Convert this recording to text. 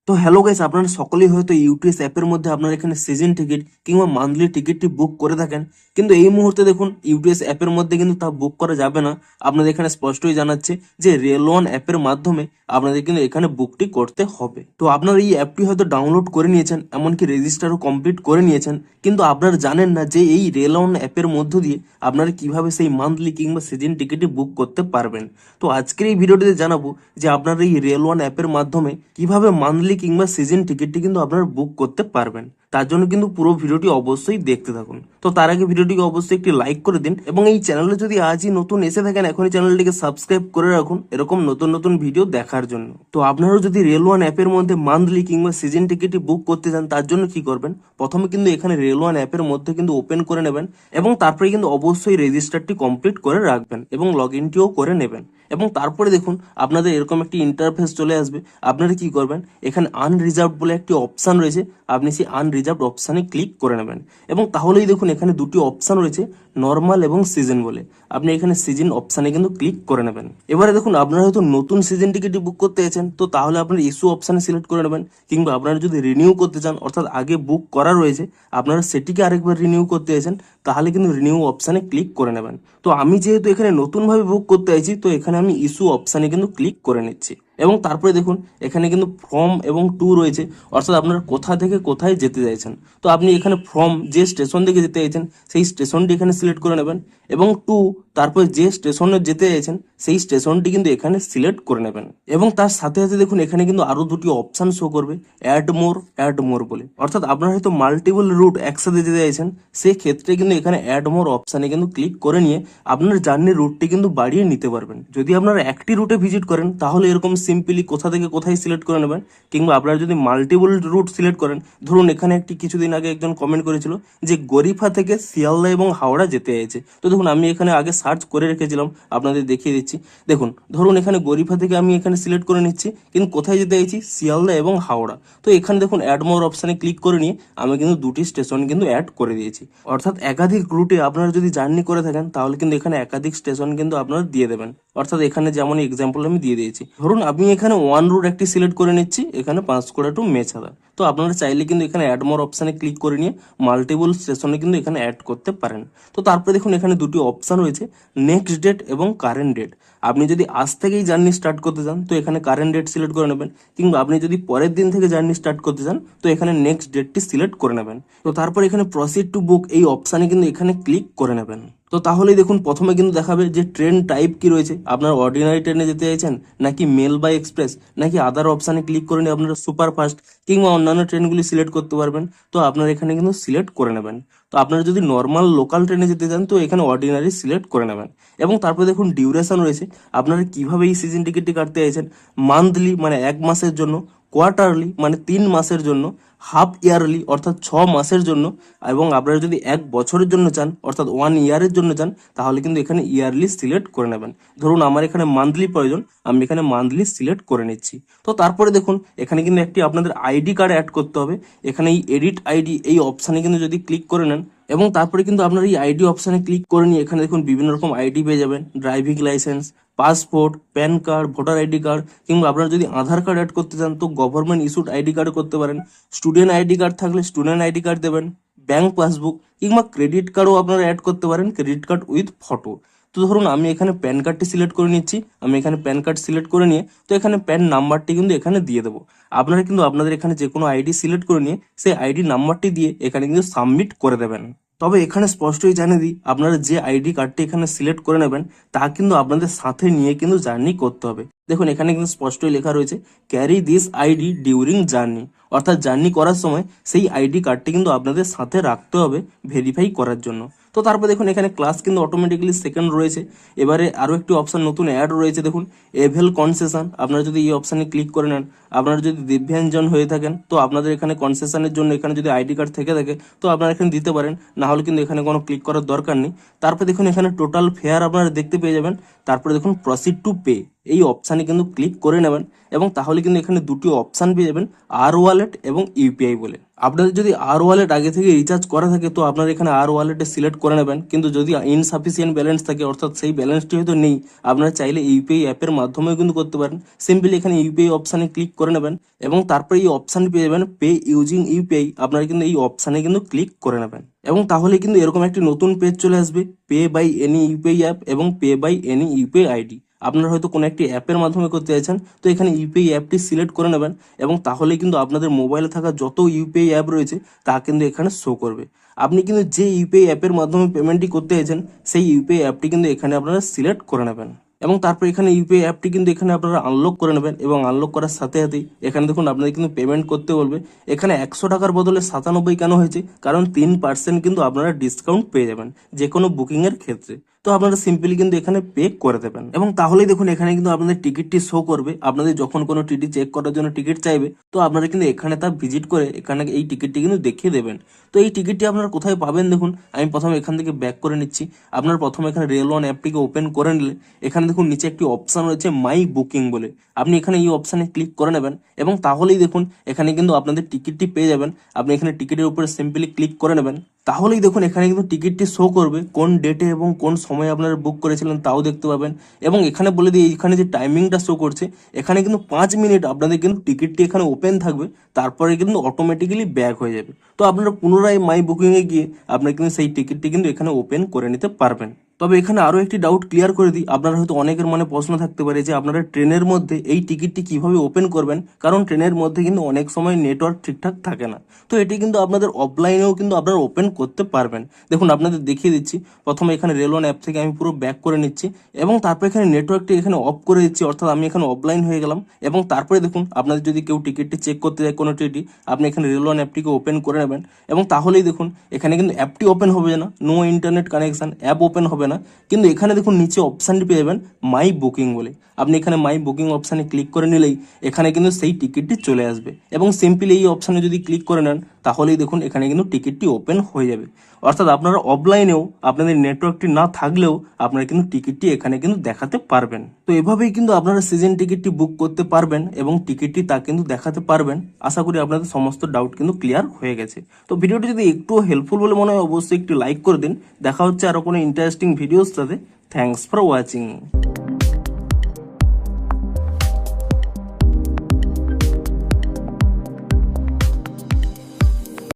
তো hello guys, আপনারা সকলেই হয়তো ইউটিএস অ্যাপের মধ্যে আপনারা এখানে সিজন টিকিট কিংবা মান্থলি টিকিটটি বুক করে থাকেন, কিন্তু এই মুহূর্তে দেখুন ইউটিএস অ্যাপের মধ্যে কিন্তু তা বুক করা যাবে না। আপনাদের এখানে স্পষ্টই জানাচ্ছে যে রেল ওয়ান অ্যাপের মাধ্যমে আপনাদের কিন্তু এখানে বুকটি করতে হবে। তো আপনারা এই অ্যাপটি হয়তো ডাউনলোড করে নিয়েছেন, এমনকি রেজিস্টারও কমপ্লিট করে নিয়েছেন, কিন্তু আপনারা জানেন না যে এই রেল ওয়ান অ্যাপের মধ্য দিয়ে আপনারা কিভাবে সেই মান্থলি কিংবা সিজন টিকিটটি বুক করতে পারবেন। তো আজকের এই ভিডিওটিতে জানাবো যে আপনারা এই রেল ওয়ান অ্যাপের মাধ্যমে কিভাবে মান্থলি কিংবা সিজন টিকিটটি কিন্তু আপনারা বুক করতে পারবেন। তার জন্য কিন্তু পুরো ভিডিওটি অবশ্যই দেখতে থাকুন। তো তার আগে ভিডিওটিকে অবশ্যই একটি লাইক করে দিন, এবং এই চ্যানেলে যদি আজই নতুন এসে থাকেন এখনই চ্যানেলটিকে সাবস্ক্রাইব করে রাখুন এরকম নতুন নতুন ভিডিও দেখার জন্য। তো আপনারাও যদি রেল ওয়ান অ্যাপের মধ্যে মান্থলি কিংবা সিজন টিকিটটি বুক করতে চান, তার জন্য কি করবেন, প্রথমে কিন্তু এখানে রেল ওয়ান অ্যাপের মধ্যে কিন্তু ওপেন করে নেবেন, এবং তারপরে কিন্তু অবশ্যই রেজিস্টারটি কমপ্লিট করে রাখবেন এবং লগ ইনটিও করে নেবেন। এবং তারপরে দেখুন আপনাদের এরকম একটি ইন্টারফেস চলে আসবে। আপনারা কি করবেন, এখানে আনরিজার্ভড বলে একটি অপশান রয়েছে, আপনি সেই আনরিজার্ভড অপশানে ক্লিক করে নেবেন। এবং তাহলেই দেখুন এখানে দুটি অপশান রয়েছে, নর্মাল এবং সিজন বলে। আপনি এখানে সিজন অপশানে কিন্তু ক্লিক করে নেবেন। এবারে দেখুন আপনারা হয়তো নতুন সিজন টিকিট বুক করতে চাইছেন, তো তাহলে আপনারা ইস্যু অপশানে সিলেক্ট করে নেবেন, কিংবা আপনারা যদি রিনিউ করতে চান অর্থাৎ আগে বুক করা রয়েছে আপনারা সেটিকে আরেকবার রিনিউ করতে চাইছেন, তাহলে কিন্তু রিনিউ অপশানে ক্লিক করে নেবেন। তো আমি যেহেতু এখানে নতুনভাবে বুক করতে চাইছি, তো এখানে আমি ইস্যু অপশানে কিন্তু ক্লিক করে নিচ্ছি। এবং তারপরে দেখুন এখানে কিন্তু ফ্রম এবং টু রয়েছে, অর্থাৎ আপনারা কোথা থেকে কোথায় যেতে চাইছেন। তো আপনি এখানে ফ্রম যে স্টেশন থেকে যেতে চাইছেন সেই স্টেশনটি এখানে সিলেক্ট করে নেবেন, এবং টু তারপরে যে স্টেশনে যেতে চাইছেন সেই স্টেশনটি কিন্তু এখানে সিলেক্ট করে নেবেন। এবং তার সাথে সাথে দেখুন এখানে কিন্তু আরো দুটি অপশন শো করবে, অ্যাড মোর বলে। অর্থাৎ আপনারা হয়তো মাল্টিপল রুট একসাথে যেতে চাইছেন, সেই ক্ষেত্রে কিন্তু এখানে অ্যাড মোর অপশানে কিন্তু ক্লিক করে নিয়ে আপনার জার্নির রুটটি কিন্তু বাড়িয়ে নিতে পারবেন। যদি আপনারা একটি রুটে ভিজিট করেন তাহলে এরকম সিম্পলি কোথা থেকে কোথায় সিলেক্ট করে নেবেন, কিংবা আপনারা যদি মাল্টিপল রুট সিলেক্ট করেন, ধরুন এখানে একটি কিছুদিন আগে একজন কমেন্ট করেছিল যে গরিফা থেকে শিয়ালদা এবং হাওড়া যেতে চাইছে। তো দেখুন আমি এখানে আগে সার্চ করে রেখেছিলাম, আপনাদের দেখিয়ে দিচ্ছি। দেখুন ধরুন এখানে গরিফা থেকে আমি এখানে সিলেক্ট করে নিচ্ছি, কিন্তু কোথায় যেতে চাইছি, শিয়ালদা এবং হাওড়া। তো এখানে দেখুন অ্যাড মোর অপশানে ক্লিক করে নিয়ে আমি কিন্তু দুটি স্টেশন কিন্তু অ্যাড করে দিয়েছি। অর্থাৎ একাধিক রুটে আপনারা যদি জার্নি করে থাকেন তাহলে কিন্তু এখানে একাধিক স্টেশন কিন্তু আপনারা দিয়ে দেবেন। অর্থাৎ এখানে যেমন এক্সাম্পল আমি দিয়ে দিয়েছি, ধরুন আমি এখানে ওয়ান রুট একটি সিলেক্ট করে নিচ্ছি, এখানে পাঁশকুড়া টু মেছাদা। তো আপনারা চাইলে কিন্তু এখানে অ্যাড মোর অপশানে ক্লিক করে নিয়ে মাল্টিপল স্টেশনে কিন্তু এখানে অ্যাড করতে পারেন। তো তারপরে দেখুন এখানে দুটি অপশান রয়েছে, নেক্সট ডেট এবং কারেন্ট ডেট। আপনি যদি আজ থেকেই জার্নি স্টার্ট করতে চান তো এখানে কারেন্ট ডেট সিলেক্ট করে নেবেন, কিংবা আপনি যদি পরের দিন থেকে জার্নি স্টার্ট করতে চান তো এখানে নেক্সট ডেটটি সিলেক্ট করে নেবেন। তো তারপর এখানে প্রসিড টু বুক এই অপশানে কিন্তু এখানে ক্লিক করে নেবেন। তো তাহলেই দেখুন প্রথমে কিন্তু দেখাবে যে ট্রেন টাইপ কি রয়েছে, আপনার অর্ডিনারি ট্রেনে যেতে চাইছেন নাকি মেল বা এক্সপ্রেস, নাকি আদার অপশানে ক্লিক করে নিয়ে আপনারা সুপার ফাস্ট কিংবা অন্যান্য ট্রেনগুলি সিলেক্ট করতে পারবেন। তো আপনারা এখানে কিন্তু সিলেক্ট করে নেবেন। তো আপনারা যদি নর্মাল লোকাল ট্রেনে যেতে চান তো এখানে অর্ডিনারি সিলেক্ট করে নেবেন। এবং তারপরে দেখুন ডিউরেশন রয়েছে, আপনারা কিভাবে এই সিজন টিকিটটি কাটতে চাইছেন, মান্থলি মানে 1 মাসের জন্য, কোয়ার্টারলি মানে 3 মাসের জন্য, হাফ ইয়ারলি অর্থাৎ 6 মাসের জন্য, এবং আপনারা যদি 1 বছরের জন্য চান অর্থাৎ 1 ইয়ারের জন্য চান তাহলে কিন্তু এখানে ইয়ারলি সিলেক্ট করে নেবেন। ধরুন আমার এখানে মান্থলি প্রয়োজন, আমি এখানে মান্থলি সিলেক্ট করে নিচ্ছি। তো তারপরে দেখুন এখানে কিন্তু একটি আপনাদের আইডি কার্ড অ্যাড করতে হবে। এখানে এই এডিট আইডি এই অপশানে কিন্তু যদি ক্লিক করে নেন, এবং তারপরে কিন্তু আপনার এই আইডি অপশানে ক্লিক করে নিয়ে এখানে দেখুন বিভিন্ন রকম আইডি পেয়ে যাবেন, driving licence, passport, pan card, voter ID card, কিংবা আপনারা যদি আধার কার্ড অ্যাড করতে চান তো গভর্নমেন্ট ইস্যুড আইডি কার্ড করতে পারেন। স্টুডেন্ট আইডি কার্ড থাকলে স্টুডেন্ট আইডি কার্ড দেবেন, ব্যাংক পাসবুক কিংবা ক্রেডিট কার্ডও আপনারা অ্যাড করতে পারেন, ক্রেডিট কার্ড উইথ ফটো। তো ধরুন আমি এখানে প্যান কার্ডটি সিলেক্ট করে নিচ্ছি, আমি এখানে প্যান কার্ড সিলেক্ট করে নিয়ে তো এখানে প্যান নাম্বারটি কিন্তু এখানে দিয়ে দেবো। আপনারা কিন্তু আপনাদের এখানে যে কোনো আইডি সিলেক্ট করে নিয়ে সেই আইডি নাম্বারটি দিয়ে এখানে কিন্তু সাবমিট করে দেবেন। তবে এখানে স্পষ্টই জানিয়ে দিই, আপনারা যে আইডি কার্ডটি এখানে সিলেক্ট করে নেবেন তা কিন্তু আপনাদের সাথে নিয়ে কিন্তু জার্নি করতে হবে। দেখুন এখানে কিন্তু স্পষ্টই লেখা রয়েছে carry this ID during journey, অর্থাৎ জার্নি করার সময় সেই আইডি কার্ডটি কিন্তু আপনাদের সাথে রাখতে হবে ভেরিফাই করার জন্য। তো তারপর দেখুন এখানে ক্লাস কিন্তু অটোমেটিক্যালি সেকেন্ড রয়েছে। এবারে আরও একটি অপশান নতুন অ্যাড রয়েছে, দেখুন এভেল কনসেশন। আপনারা যদি এই অপশানে ক্লিক করে নেন, আপনারা যদি দিব্যাঞ্জন হয়ে থাকেন তো আপনাদের এখানে কনসেশনের জন্য এখানে যদি আইডি কার্ড থেকে থাকে তো আপনারা এখানে দিতে পারেন, না হলে কিন্তু এখানে কোনো ক্লিক করার দরকার নেই। তারপর দেখুন এখানে টোটাল ফেয়ার আপনারা দেখতে পেয়ে যাবেন। তারপরে দেখুন প্রসিড টু পে, এই অপশানে কিন্তু ক্লিক করে নেবেন এবং তাহলে কিন্তু এখানে দুটি অপশান পেয়ে যাবেন, আর ওয়ালেট এবং ইউপিআই বলে। আপনাদের যদি আর ওয়ালেট আগে থেকে রিচার্জ করা থাকে তো আপনারা এখানে আর ওয়ালেটে সিলেক্ট করে নেবেন, কিন্তু যদি ইনসাফিসিয়েন্ট ব্যালেন্স থাকে অর্থাৎ সেই ব্যালেন্সটি হয়তো নেই, আপনারা চাইলে ইউপিআই অ্যাপের মাধ্যমেও কিন্তু করতে পারেন। সিম্পলি এখানে ইউপিআই অপশানে ক্লিক করে নেবেন এবং তারপরে এই অপশান পেয়ে যাবেন পে ইউজিং ইউপিআই, আপনারা কিন্তু এই অপশানে কিন্তু ক্লিক করে নেবেন এবং তাহলে কিন্তু এরকম একটি নতুন পেজ চলে আসবে, pay by any UPI app এবং pay by any UPI ID. আপনারা হয়তো কোনো একটি অ্যাপের মাধ্যমে করতে চাইছেন, তো এখানে ইউপিআই অ্যাপটি সিলেক্ট করে নেবেন এবং তাহলেই কিন্তু আপনাদের মোবাইলে থাকা যত ইউপিআই অ্যাপ রয়েছে তা কিন্তু এখানে শো করবে। আপনি কিন্তু যে ইউপিআই অ্যাপের মাধ্যমে পেমেন্টটি করতে চাইছেন সেই ইউপিআই অ্যাপটি কিন্তু এখানে আপনারা সিলেক্ট করে নেবেন এবং তারপর এখানে ইউপিআই অ্যাপটি কিন্তু এখানে আপনারা আনলক করে নেবেন এবং আনলক করার সাথে সাথেই এখানে দেখুন আপনাদের কিন্তু পেমেন্ট করতে বলবে। এখানে 100 টাকার বদলে 97 কেন হয়েছে, কারণ 3% কিন্তু আপনারা ডিসকাউন্ট পেয়ে যাবেন যে কোনো বুকিংয়ের ক্ষেত্রে। তো আপনারা সিম্পলি কিন্তু এখানে পে করে দেবেন এবং তাহলেই দেখুন এখানে কিন্তু আপনাদের টিকিটটি শো করবে। আপনাদের যখন কোনো টিটি চেক করার জন্য টিকিট চাইবে তো আপনারা কিন্তু এখানে তা ভিজিট করে এখানে এই টিকিটটি কিন্তু দেখিয়ে দেবেন। তো এই টিকিটটি আপনারা কোথায় পাবেন দেখুন, আমি প্রথমে এখান থেকে ব্যাক করে নিচ্ছি। আপনার প্রথমে এখানে রেল ওয়ান অ্যাপটিকে ওপেন করে নিলে এখানে দেখুন নিচে একটি অপশন রয়েছে মাই বুকিং বলে, আপনি এখানে এই অপশানে ক্লিক করে নেবেন এবং তাহলেই দেখুন এখানে কিন্তু আপনাদের টিকিটটি পেয়ে যাবেন। আপনি এখানে টিকিটের উপরে সিম্পলি ক্লিক করে নেবেন, তাহলেই দেখুন এখানে কিন্তু টিকিটটি শো করবে, কোন ডেটে এবং কোন সময়ে আপনারা বুক করেছিলেন তাও দেখতে পাবেন এবং এখানে বলে দিই এখানে যে টাইমিংটা শো করছে এখানে কিন্তু 5 মিনিট আপনাদের কিন্তু টিকিটটি এখানে ওপেন থাকবে, তারপরে কিন্তু অটোমেটিক্যালি ব্যাক হয়ে যাবে। তো আপনারা পুনরায় মাই বুকিংয়ে গিয়ে আপনারা কিন্তু সেই টিকিটটি কিন্তু এখানে ওপেন করে নিতে পারবেন। তবে এখানে আরো একটি ডাউট ক্লিয়ার করে দিই, আপনারা হয়তো অনেকের মনে প্রশ্ন থাকতে পারে যে আপনারা ট্রেনের মধ্যে এই টিকিটটি কিভাবে ওপেন করবেন, কারণ ট্রেনের মধ্যে কিন্তু অনেক সময় নেটওয়ার্ক ঠিকঠাক থাকে না। তো এটি কিন্তু আপনাদের অফলাইনেও কিন্তু আপনারা ওপেন করতে পারবেন। দেখুন আপনাদের দেখিয়ে দিচ্ছি, প্রথমে এখানে রেল ওয়ান অ্যাপ থেকে আমি পুরো ব্যাক করে নিচ্ছি এবং তারপরে এখানে নেটওয়ার্কটি এখানে অফ করে দিচ্ছি, অর্থাৎ আমি এখানে অফলাইন হয়ে গেলাম এবং তারপরে দেখুন আপনাদের যদি কেউ টিকিটটি চেক করতে যায় কোনো টিটি, আপনি এখানে রেল ওয়ান অ্যাপটিকে ওপেন করে নেবেন এবং তাহলেই দেখুন এখানে কিন্তু অ্যাপটি ওপেন হবে না, no internet connection, app open হবে না, কিন্তু এখানে দেখুন নিচে অপশানটি পেয়ে যাবেন মাই বুকিং বলে। আপনি এখানে মাই বুকিং অপশানে ক্লিক করে নিলেই এখানে কিন্তু সেই টিকিটটি চলে আসবে এবং সিম্পলি এই অপশানে যদি ক্লিক করে নেন তাহলেই দেখুন এখানে কিন্তু টিকিটটি ওপেন হয়ে যাবে। অর্থাৎ আপনারা অফলাইনেও আপনাদের নেটওয়ার্কটি না থাকলেও আপনারা কিন্তু টিকিটটি এখানে কিন্তু দেখাতে পারবেন। তো এভাবেই কিন্তু আপনারা সিজন টিকিটটি বুক করতে পারবেন এবং টিকিটটি তা কিন্তু দেখাতে পারবেন। আশা করি আপনাদের সমস্ত ডাউট কিন্তু ক্লিয়ার হয়ে গেছে। তো ভিডিওটি যদি একটু হেল্পফুল বলে মনে হয় অবশ্যই একটু লাইক করে দিন। দেখা হচ্ছে আরো কোনো ইন্টারেস্টিং ভিডিওর সাথে। Thanks for watching.